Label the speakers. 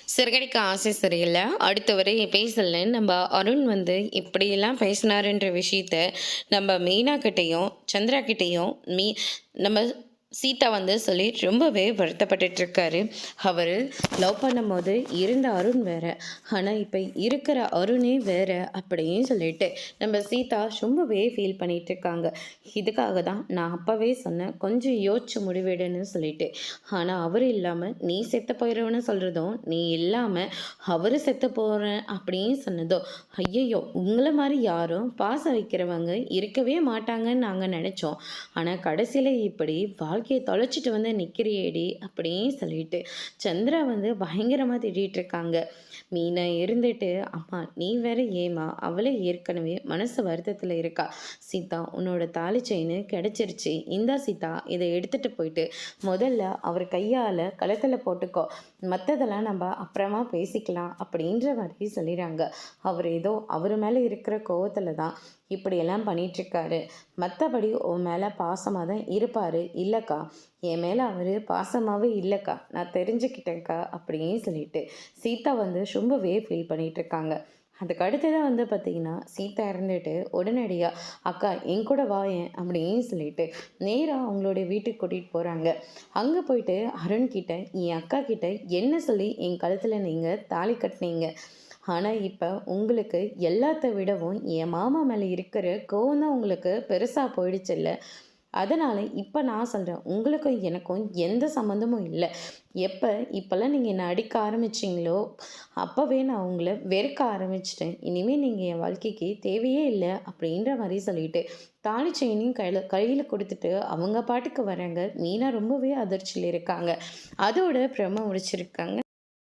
Speaker 1: சிறகடிக்க ஆசை சரியில்ல. அடுத்த வரை பேசல. நம்ம அருண் வந்து இப்படியெல்லாம் பேசினாருன்ற விஷயத்த நம்ம மீனா கிட்டேயும், சந்திரா கிட்டேயும் நம்ம சீதா வந்து சொல்லி ரொம்பவே வருத்தப்பட்டுட்டு இருக்காரு. அவரு லவ் பண்ணும்போது இருந்த அருண் வேற. ஆனா இப்ப இருக்கிற அருணே வேற அப்படின்னு சொல்லிட்டு நம்ம சீதா ரொம்பவே ஃபீல் பண்ணிட்டு இருக்காங்க. இதுக்காக தான் நான் அப்பவே சொன்னேன், கொஞ்சம் யோசிச்சு முடிவெடுன்னு சொல்லிட்டு. ஆனா அவரு இல்லாம நீ செத்து போயிருவன்னு சொல்றதும், நீ இல்லாம அவரு செத்து போறேன் அப்படின்னு சொன்னதும், ஐயையோ! உங்கள மாரி யாரும் பாசம் வைக்கிறவங்க இருக்கவே மாட்டாங்கன்னு நாங்க நெனச்சோம். ஆனா கடைசியில இப்படி வாழ்க்கைய தொலைச்சிட்டு வந்து நிக்கிறியேடி அப்படின்னு சொல்லிட்டு சந்திரா வந்து பயங்கரமா திட்டிட்டு இருக்காங்க. மீனா இருந்துட்டு, அம்மா நீ வேற ஏம்மா? அவளே ஏற்கனவே மனசு வருத்தத்துல இருக்கா. சீதா உன்னோட தாலி செயினு கிடைச்சிருச்சு. இந்தா சீதா இத எடுத்துட்டு போயிட்டு முதல்ல அவர் கையால கழுத்துல போட்டுக்கோ. மத்ததெல்லாம் நம்ம அப்புறமா பேசிக்கலாம் அப்படின்ற மாதிரி சொல்லிடுறாங்க. அவர் ஏதோ அவர் மேல இருக்கிற கோவத்துல தான் இப்படியெல்லாம் பண்ணிகிட்ருக்காரு. மற்றபடி உன் மேலே பாசமாக தான் இருப்பார். இல்லைக்கா, என் மேலே அவர் பாசமாகவே இல்லைக்கா, நான் தெரிஞ்சுக்கிட்டேன்க்கா அப்படின்னு சொல்லிட்டு சீதா வந்து ரொம்பவே ஃபீல் பண்ணிகிட்ருக்காங்க. அதுக்கு அடுத்ததாக வந்து பார்த்திங்கன்னா, சீதா இருந்துட்டு உடனடியாக அக்கா என் கூட வாயேன் அப்படின்னு சொல்லிட்டு நேராக அவங்களுடைய வீட்டுக்கு கூட்டிகிட்டு போகிறாங்க. அங்கே போயிட்டு அருண் கிட்ட, என் அக்கா கிட்ட என்ன சொல்லி என் கழுத்தில் நீங்கள் தாலி கட்டினீங்க? ஆனா, இப்ப உங்களுக்கு எல்லாத்த விடவும் என் மாமா மேல இருக்கிற கோவம் தான் உங்களுக்கு பெருசா போயிடுச்சுல்ல. அதனால இப்ப நான் சொல்றேன், உங்களுக்கும் எனக்கும் எந்த சம்மந்தமும் இல்ல. இப்பலாம் நீங்க என்ன அடிக்க ஆரம்பிச்சீங்களோ, அப்பவே நான் உங்கள வெறுக்க ஆரம்பிச்சுட்டேன். இனிமே நீங்க என் வாழ்க்கைக்கு தேவையே இல்ல அப்படின்ற மாரி சொல்லிட்டு, தாலி செயினையும் கையில குடுத்துட்டு அவங்க பாட்டுக்கு வராங்க. மீனா ரொம்பவே அதிர்ச்சியில இருக்காங்க. அதோட ப்ரோமோ முடிச்சிருக்காங்க.